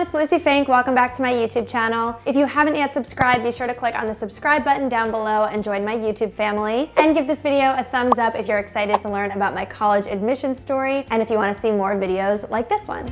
it's Lucie Fink. Welcome back to my YouTube channel. If you haven't yet subscribed, be sure to click on the subscribe button down below and join my YouTube family. And give this video a thumbs up if you're excited to learn about my college admission story and if you want to see more videos like this one.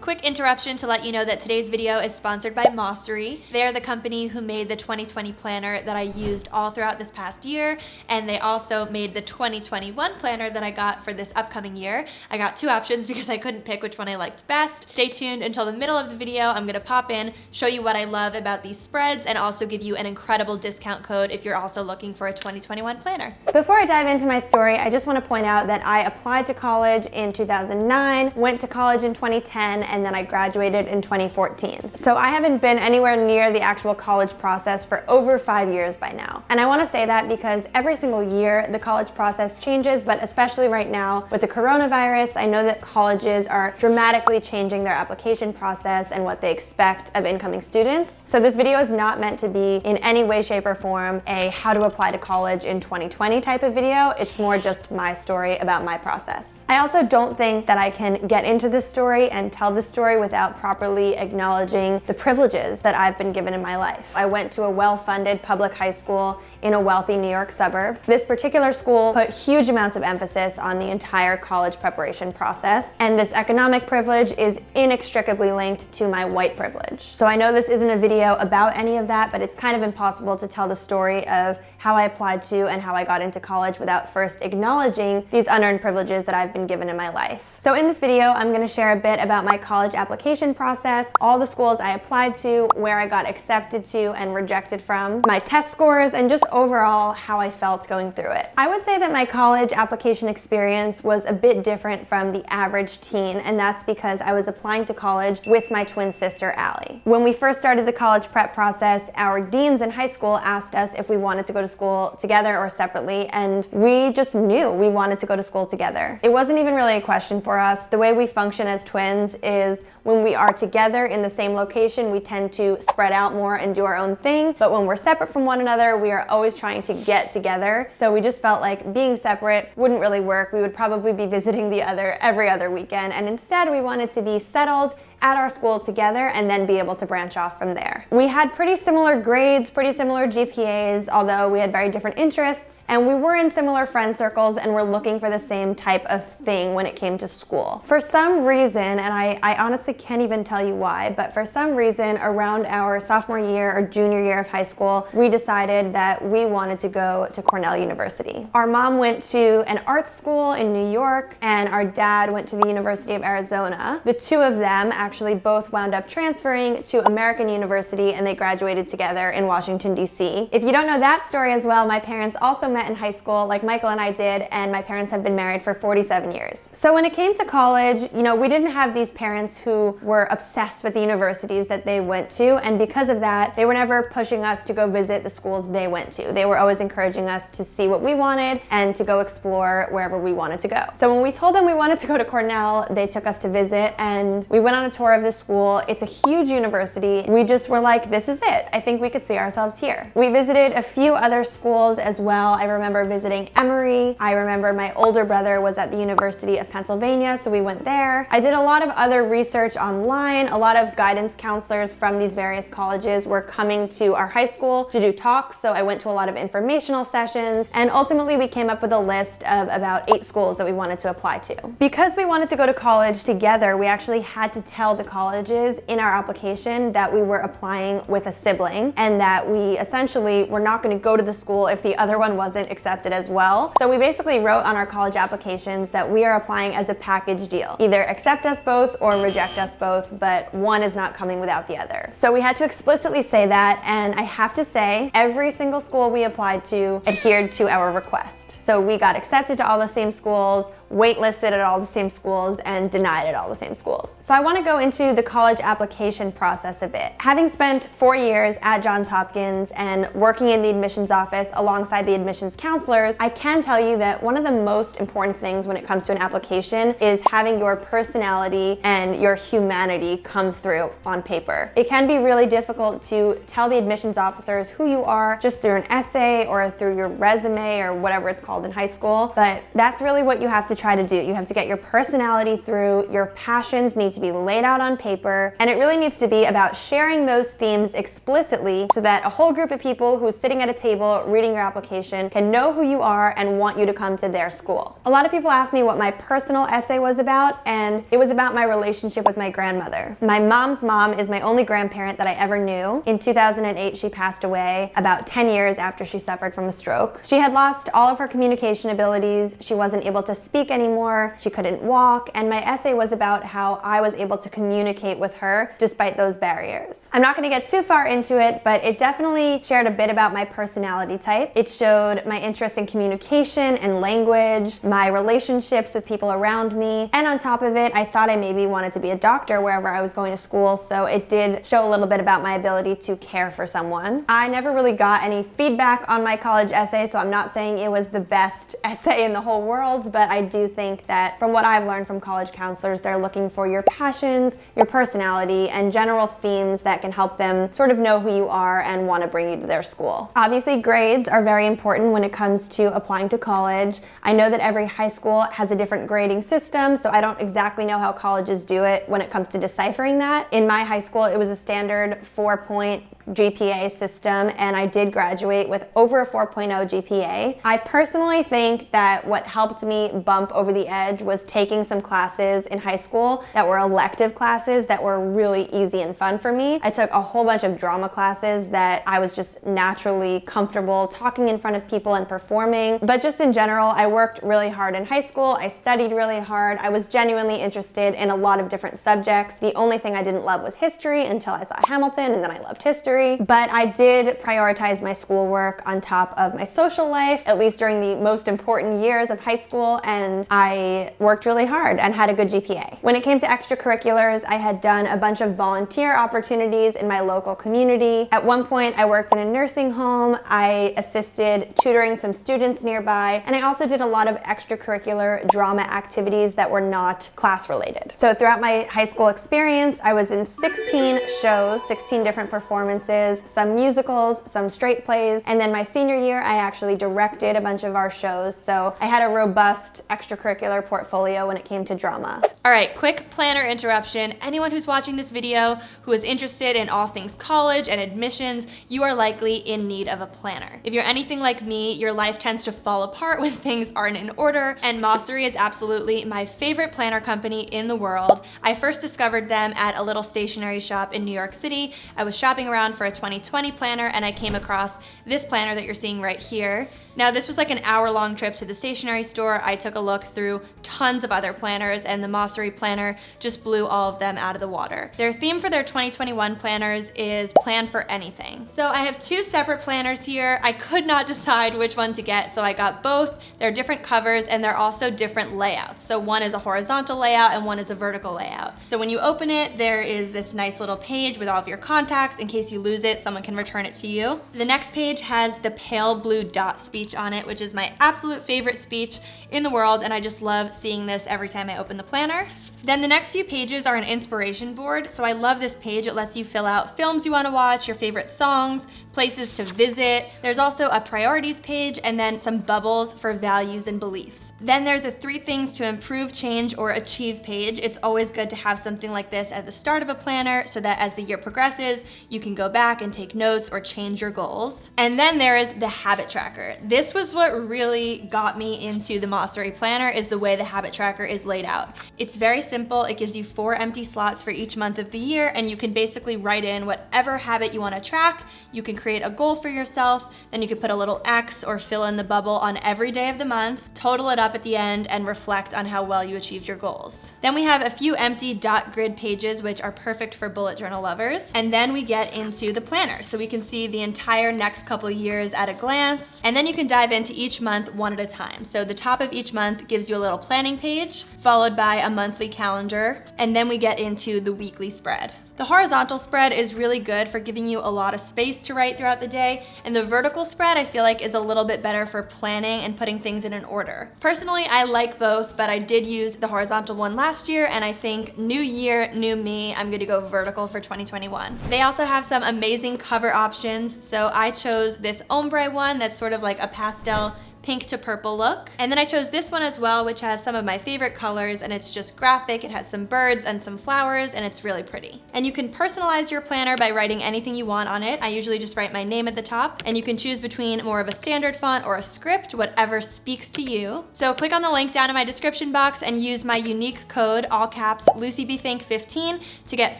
Quick interruption to let you know that today's video is sponsored by Emory. They're the company who made the 2020 planner that I used all throughout this past year, and they also made the 2021 planner that I got for this upcoming year. I got two options because I couldn't pick which one I liked best. Stay tuned until the middle of the video. I'm gonna pop in, show you what I love about these spreads, and also give you an incredible discount code if you're also looking for a 2021 planner. Before I dive into my story, I just want to point out that I applied to college in 2009, went to college in 2010, and then I graduated in 2014. So I haven't been anywhere near the actual college process for over 5 years by now. And I want to say that because every single year the college process changes, but especially right now with the coronavirus, I know that colleges are dramatically changing their application process and what they expect of incoming students. So this video is not meant to be in any way, shape, or form a how to apply to college in 2020 type of video. It's more just my story about my process. I also don't think that I can get into this story and tell the story without properly acknowledging the privileges that I've been given in my life. I went to a well-funded public high school in a wealthy New York suburb. This particular school put huge amounts of emphasis on the entire college preparation process, and this economic privilege is inextricably linked to my white privilege. So I know this isn't a video about any of that, but it's kind of impossible to tell the story of how I applied to and how I got into college without first acknowledging these unearned privileges that I've been given in my life. So in this video, I'm going to share a bit about my college application process, all the schools I applied to, where I got accepted to and rejected from, my test scores, and just overall how I felt going through it. I would say that my college application experience was a bit different from the average teen, and that's because I was applying to college with my twin sister, Allie. When we first started the college prep process, our deans in high school asked us if we wanted to go to school together or separately, and we just knew we wanted to go to school together. It wasn't even really a question for us. The way we function as twins is when we are together in the same location, we tend to spread out more and do our own thing. But when we're separate from one another, we are always trying to get together. So we just felt like being separate wouldn't really work. We would probably be visiting the other every other weekend. And instead, we wanted to be settled at our school together and then be able to branch off from there. We had pretty similar grades, pretty similar GPAs, although we had very different interests, and we were in similar friend circles and were looking for the same type of thing when it came to school. For some reason, and I honestly can't even tell you why, but for some reason around our sophomore year or junior year of high school, we decided that we wanted to go to Cornell University. Our mom went to an art school in New York, and our dad went to the University of Arizona. The two of them actually both wound up transferring to American University, and they graduated together in Washington, D.C. If you don't know that story as well, my parents also met in high school like Michael and I did, and my parents have been married for 47 years. So when it came to college, you know, we didn't have these parents who were obsessed with the universities that they went to, and because of that, they were never pushing us to go visit the schools they went to. They were always encouraging us to see what we wanted and to go explore wherever we wanted to go. So when we told them we wanted to go to Cornell, they took us to visit, and we went on a tour of the school. It's a huge university. We just were like, this is it. I think we could see ourselves here. We visited a few other schools as well. I remember visiting Emory. I remember my older brother was at the University of Pennsylvania, so we went there. I did a lot of other research online. A lot of guidance counselors from these various colleges were coming to our high school to do talks, so I went to a lot of informational sessions, and ultimately we came up with a list of about 8 schools that we wanted to apply to. Because we wanted to go to college together, we actually had to tell the colleges in our application that we were applying with a sibling, and that we essentially were not going to go to the school if the other one wasn't accepted as well. So we basically wrote on our college applications that we are applying as a package deal. Either accept us both or reject us both, but one is not coming without the other. So we had to explicitly say that, and I have to say, every single school we applied to adhered to our request. So we got accepted to all the same schools, waitlisted at all the same schools, and denied at all the same schools. So I want to go go into the college application process a bit. Having spent 4 years at Johns Hopkins and working in the admissions office alongside the admissions counselors, I can tell you that one of the most important things when it comes to an application is having your personality and your humanity come through on paper. It can be really difficult to tell the admissions officers who you are just through an essay or through your resume or whatever it's called in high school, but that's really what you have to try to do. You have to get your personality through, your passions need to be laid out on paper, and it really needs to be about sharing those themes explicitly so that a whole group of people who's sitting at a table reading your application can know who you are and want you to come to their school. A lot of people ask me what my personal essay was about, and it was about my relationship with my grandmother. My mom's mom is my only grandparent that I ever knew. In 2008, she passed away about 10 years after she suffered from a stroke. She had lost all of her communication abilities. She wasn't able to speak anymore. She couldn't walk, and my essay was about how I was able to communicate with her despite those barriers. I'm not going to get too far into it, but it definitely shared a bit about my personality type. It showed my interest in communication and language, my relationships with people around me, and on top of it, I thought I maybe wanted to be a doctor wherever I was going to school, so it did show a little bit about my ability to care for someone. I never really got any feedback on my college essay, so I'm not saying it was the best essay in the whole world, but I do think that from what I've learned from college counselors, they're looking for your passions, your personality, and general themes that can help them sort of know who you are and want to bring you to their school. Obviously, grades are very important when it comes to applying to college. I know that every high school has a different grading system, so I don't exactly know how colleges do it when it comes to deciphering that. In my high school, it was a standard 4-point GPA system, and I did graduate with over a 4.0 GPA. I personally think that what helped me bump over the edge was taking some classes in high school that were elective classes that were really easy and fun for me. I took a whole bunch of drama classes that I was just naturally comfortable talking in front of people and performing. But just in general, I worked really hard in high school. I studied really hard. I was genuinely interested in a lot of different subjects. The only thing I didn't love was history until I saw Hamilton, and then I loved history. But I did prioritize my schoolwork on top of my social life, at least during the most important years of high school, and I worked really hard and had a good GPA. When it came to extracurriculars, I had done a bunch of volunteer opportunities in my local community. At one point, I worked in a nursing home, I assisted tutoring some students nearby, and I also did a lot of extracurricular drama activities that were not class related. So throughout my high school experience, I was in 16 shows, 16 different performances, some musicals, some straight plays, and then my senior year, I actually directed a bunch of our shows, so I had a robust extracurricular portfolio when it came to drama. All right, quick planner interruption. Anyone who's watching this video who is interested in all things college and admissions, you are likely in need of a planner. If you're anything like me, your life tends to fall apart when things aren't in order, and Mossery is absolutely my favorite planner company in the world. I first discovered them at a little stationery shop in New York City. I was shopping around for a 2020 planner, and I came across this planner that you're seeing right here. Now, this was like an hour-long trip to the stationery store. I took a look through tons of other planners, and the Mossery planner just blew all of them out of the water. Their theme for their 2021 planners is Plan for Anything. So I have two separate planners here. I could not decide which one to get, so I got both. They're different covers, and they're also different layouts. So one is a horizontal layout, and one is a vertical layout. So when you open it, there is this nice little page with all of your contacts. In case you lose it, someone can return it to you. The next page has the pale blue dot speech on it, which is my absolute favorite speech in the world, and I just love seeing this every time I open the planner. Then the next few pages are an inspiration board, so I love this page. It lets you fill out films you want to watch, your favorite songs, places to visit. There's also a priorities page, and then some bubbles for values and beliefs. Then there's a 3 things to improve, change, or achieve page. It's always good to have something like this at the start of a planner so that as the year progresses, you can go back and take notes or change your goals. And then there is the habit tracker. This was what really got me into the Mossery planner, is the way the habit tracker is laid out. It's very simple. It gives you 4 empty slots for each month of the year, and you can basically write in whatever habit you want to track. You can create a goal for yourself, then you can put a little X or fill in the bubble on every day of the month, total it up at the end, and reflect on how well you achieved your goals. Then we have a few empty dot grid pages, which are perfect for bullet journal lovers. And then we get into the planner, so we can see the entire next couple years at a glance, and then you can can dive into each month one at a time. So the top of each month gives you a little planning page, followed by a monthly calendar, and then we get into the weekly spread. The horizontal spread is really good for giving you a lot of space to write throughout the day, and the vertical spread I feel like is a little bit better for planning and putting things in an order. Personally, I like both, but I did use the horizontal one last year, and I think new year, new me, I'm gonna go vertical for 2021. They also have some amazing cover options, so I chose this ombre one that's sort of like a pastel pink to purple look. And then I chose this one as well, which has some of my favorite colors, and it's just graphic. It has some birds and some flowers, and it's really pretty. And you can personalize your planner by writing anything you want on it. I usually just write my name at the top, and you can choose between more of a standard font or a script, whatever speaks to you. So click on the link down in my description box and use my unique code, all caps, LucieBFink15 to get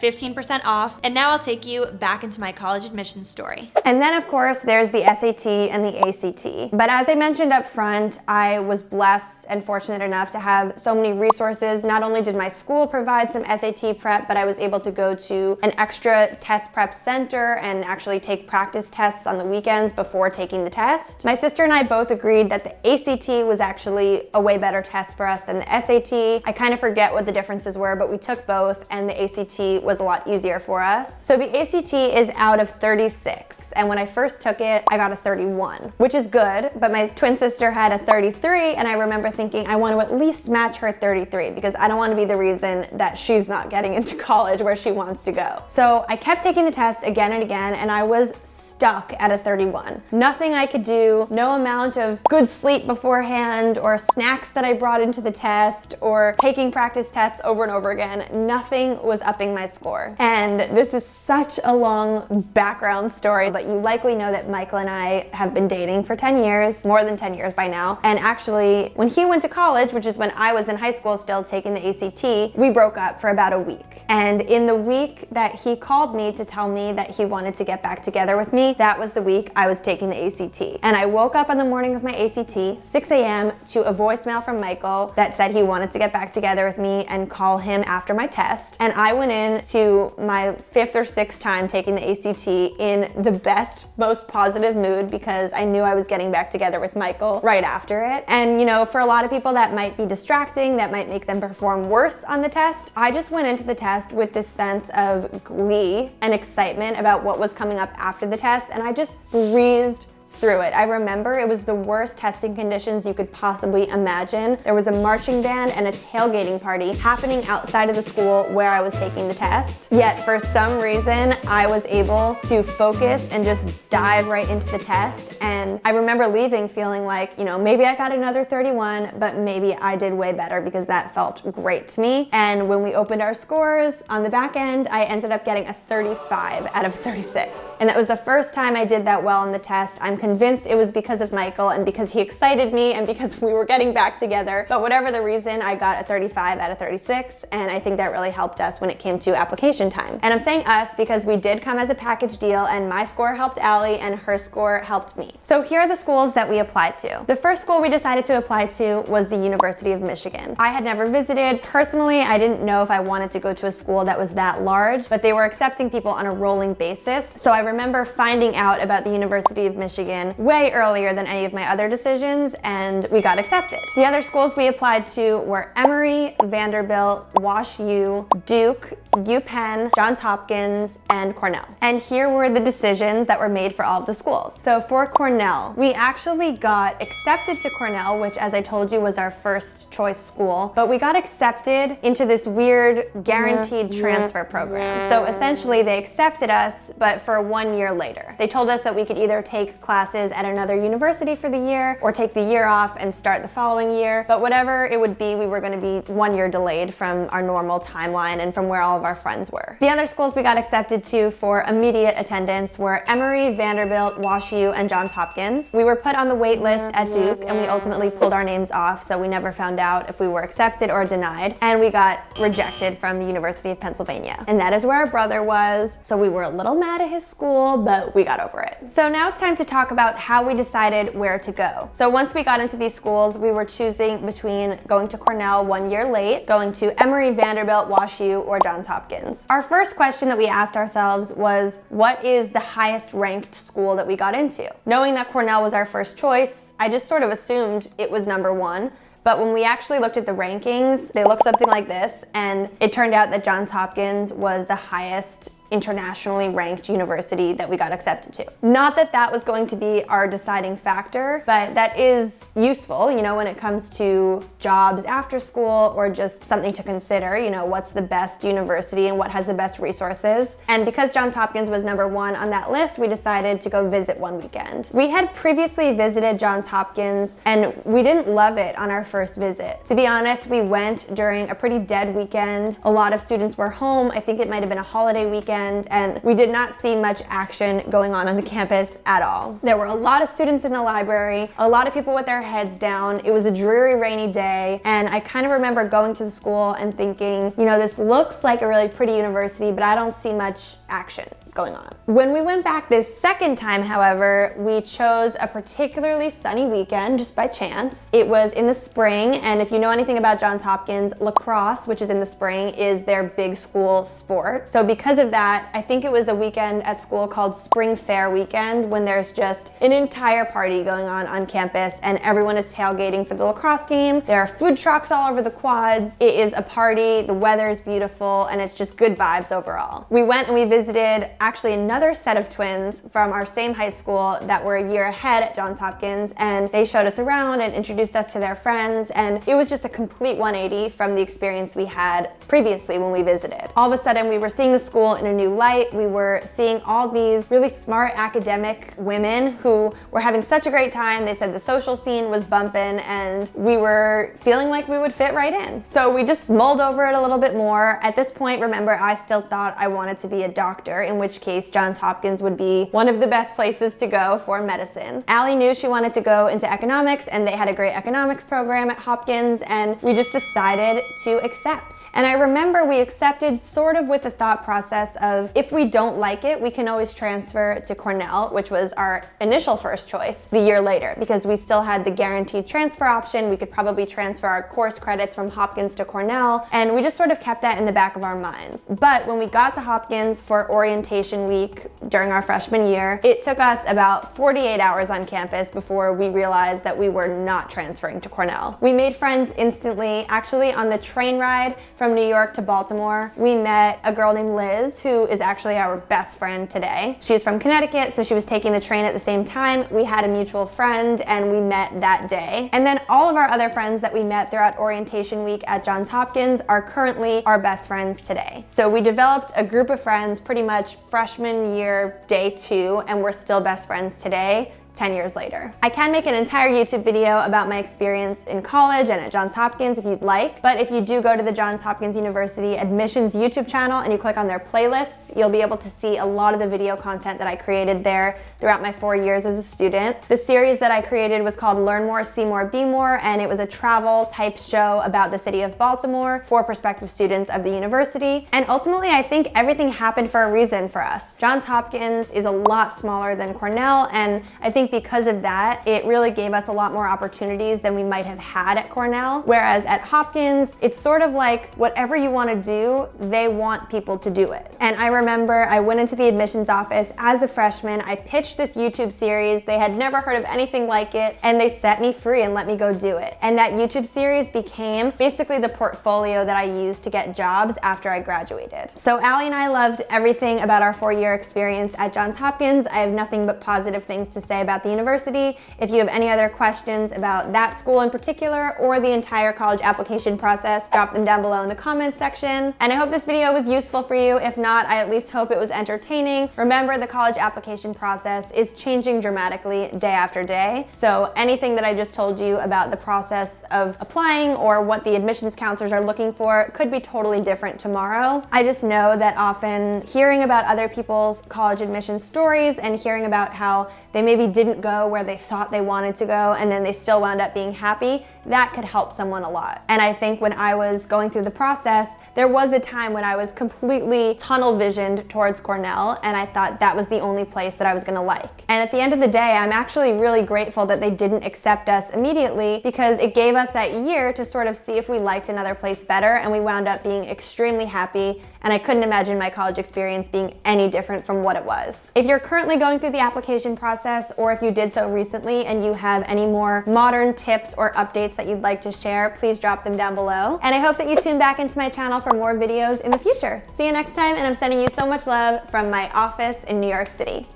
15% off. And now I'll take you back into my college admissions story. And then of course there's the SAT and the ACT. But as I mentioned up front, I was blessed and fortunate enough to have so many resources. Not only did my school provide some SAT prep, but I was able to go to an extra test prep center and actually take practice tests on the weekends before taking the test. My sister and I both agreed that the ACT was actually a way better test for us than the SAT. I kind of forget what the differences were, but we took both and the ACT was a lot easier for us. So the ACT is out of 36, and when I first took it, I got a 31, which is good, but my twin sister had a 33, and I remember thinking I want to at least match her 33 because I don't want to be the reason that she's not getting into college where she wants to go. So I kept taking the test again and again, and I was stuck at a 31. Nothing I could do, no amount of good sleep beforehand or snacks that I brought into the test or taking practice tests over and over again, nothing was upping my score. And this is such a long background story, but you likely know that Michael and I have been dating for 10 years, more than 10 years by now. And actually, when he went to college, which is when I was in high school still taking the ACT, we broke up for about a week. And in the week that he called me to tell me that he wanted to get back together with me, that was the week I was taking the ACT. And I woke up on the morning of my ACT, 6 a.m., to a voicemail from Michael that said he wanted to get back together with me and call him after my test. And I went in to my 5th or 6th time taking the ACT in the best, most positive mood because I knew I was getting back together with Michael right after it. And you know, for a lot of people that might be distracting, that might make them perform worse on the test. I just went into the test with this sense of glee and excitement about what was coming up after the test, and I just breezed through it. I remember it was the worst testing conditions you could possibly imagine. There was a marching band and a tailgating party happening outside of the school where I was taking the test. Yet for some reason, I was able to focus and just dive right into the test. And I remember leaving feeling like, you know, maybe I got another 31, but maybe I did way better because that felt great to me. And when we opened our scores on the back end, I ended up getting a 35 out of 36. And that was the first time I did that well on the test. I'm convinced it was because of Michael and because he excited me and because we were getting back together. But whatever the reason, I got a 35 out of 36, and I think that really helped us when it came to application time. And I'm saying us because we did come as a package deal, and my score helped Allie and her score helped me. So here are the schools that we applied to. The first school we decided to apply to was the University of Michigan. I had never visited. Personally, I didn't know if I wanted to go to a school that was that large, but they were accepting people on a rolling basis. So I remember finding out about the University of Michigan way earlier than any of my other decisions, and we got accepted. The other schools we applied to were Emory, Vanderbilt, WashU, Duke, UPenn, Johns Hopkins, and Cornell. And here were the decisions that were made for all of the schools. So for Cornell, we actually got accepted to Cornell, which, as I told you, was our first choice school, but we got accepted into this weird guaranteed transfer program. So essentially they accepted us, but for 1 year later. They told us that we could either take classes at another university for the year or take the year off and start the following year, but whatever it would be, we were going to be 1 year delayed from our normal timeline and from where all of our friends were. The other schools we got accepted to for immediate attendance were Emory, Vanderbilt, WashU, and Johns Hopkins. We were put on the wait list at Duke, and we ultimately pulled our names off, so we never found out if we were accepted or denied, and we got rejected from the University of Pennsylvania. And that is where our brother was, so we were a little mad at his school, but we got over it. So now it's time to talk about how we decided where to go. So once we got into these schools, we were choosing between going to Cornell 1 year late, going to Emory, Vanderbilt, WashU, or Johns Hopkins. Our first question that we asked ourselves was, what is the highest ranked school that we got into? Knowing that Cornell was our first choice, I just sort of assumed it was number one. But when we actually looked at the rankings, they looked something like this, and it turned out that Johns Hopkins was the highest internationally ranked university that we got accepted to. Not that that was going to be our deciding factor, but that is useful, you know, when it comes to jobs after school or just something to consider, you know, what's the best university and what has the best resources. And because Johns Hopkins was number one on that list, we decided to go visit one weekend. We had previously visited Johns Hopkins and we didn't love it on our first visit. To be honest, we went during a pretty dead weekend. A lot of students were home. I think it might have been a holiday weekend, and we did not see much action going on the campus at all. There were a lot of students in the library, a lot of people with their heads down. It was a dreary, rainy day, and I kind of remember going to the school and thinking, you know, this looks like a really pretty university, but I don't see much action going on. When we went back this second time, however, we chose a particularly sunny weekend just by chance. It was in the spring, and if you know anything about Johns Hopkins, lacrosse, which is in the spring, is their big school sport. So because of that, I think it was a weekend at school called Spring Fair Weekend, when there's just an entire party going on campus and everyone is tailgating for the lacrosse game. There are food trucks all over the quads. It is a party, the weather is beautiful, and it's just good vibes overall. We went and we visited actually another set of twins from our same high school that were a year ahead at Johns Hopkins, and they showed us around and introduced us to their friends, and it was just a complete 180 from the experience we had previously when we visited. All of a sudden, we were seeing the school in a new light. We were seeing all these really smart academic women who were having such a great time. They said the social scene was bumping, and we were feeling like we would fit right in. So we just mulled over it a little bit more. At this point, remember, I still thought I wanted to be a doctor, in which case Johns Hopkins would be one of the best places to go for medicine. Allie knew she wanted to go into economics, and they had a great economics program at Hopkins, and we just decided to accept. And I remember we accepted sort of with the thought process of, if we don't like it, we can always transfer to Cornell, which was our initial first choice, the year later, because we still had the guaranteed transfer option. We could probably transfer our course credits from Hopkins to Cornell, and we just sort of kept that in the back of our minds. But when we got to Hopkins for orientation week during our freshman year, it took us about 48 hours on campus before we realized that we were not transferring to Cornell. We made friends instantly. Actually, on the train ride from New York to Baltimore, we met a girl named Liz, who is actually our best friend today. She's from Connecticut, so she was taking the train at the same time. We had a mutual friend, and we met that day. And then all of our other friends that we met throughout orientation week at Johns Hopkins are currently our best friends today. So we developed a group of friends pretty much freshman year, day 2, and we're still best friends today, 10 years later. I can make an entire YouTube video about my experience in college and at Johns Hopkins if you'd like, but if you do go to the Johns Hopkins University admissions YouTube channel and you click on their playlists, you'll be able to see a lot of the video content that I created there throughout my 4 years as a student. The series that I created was called Learn More, See More, Be More, and it was a travel type show about the city of Baltimore for prospective students of the university. And ultimately, I think everything happened for a reason for us. Johns Hopkins is a lot smaller than Cornell, and I think because of that, it really gave us a lot more opportunities than we might have had at Cornell. Whereas at Hopkins, it's sort of like whatever you want to do, they want people to do it. And I remember I went into the admissions office as a freshman, I pitched this YouTube series, they had never heard of anything like it, and they set me free and let me go do it. And that YouTube series became basically the portfolio that I used to get jobs after I graduated. So Allie and I loved everything about our 4-year experience at Johns Hopkins. I have nothing but positive things to say about the university. If you have any other questions about that school in particular or the entire college application process, drop them down below in the comments section. And I hope this video was useful for you. If not, I at least hope it was entertaining. Remember, the college application process is changing dramatically day after day. So anything that I just told you about the process of applying or what the admissions counselors are looking for could be totally different tomorrow. I just know that often hearing about other people's college admission stories and hearing about how they maybe didn't go where they thought they wanted to go and then they still wound up being happy, that could help someone a lot. And I think when I was going through the process, there was a time when I was completely tunnel visioned towards Cornell, and I thought that was the only place that I was gonna like. And at the end of the day, I'm actually really grateful that they didn't accept us immediately, because it gave us that year to sort of see if we liked another place better, and we wound up being extremely happy, and I couldn't imagine my college experience being any different from what it was. If you're currently going through the application process, or if you did so recently and you have any more modern tips or updates that you'd like to share, please drop them down below. And I hope that you tune back into my channel for more videos in the future. See you next time, and I'm sending you so much love from my office in New York City.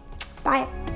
Bye.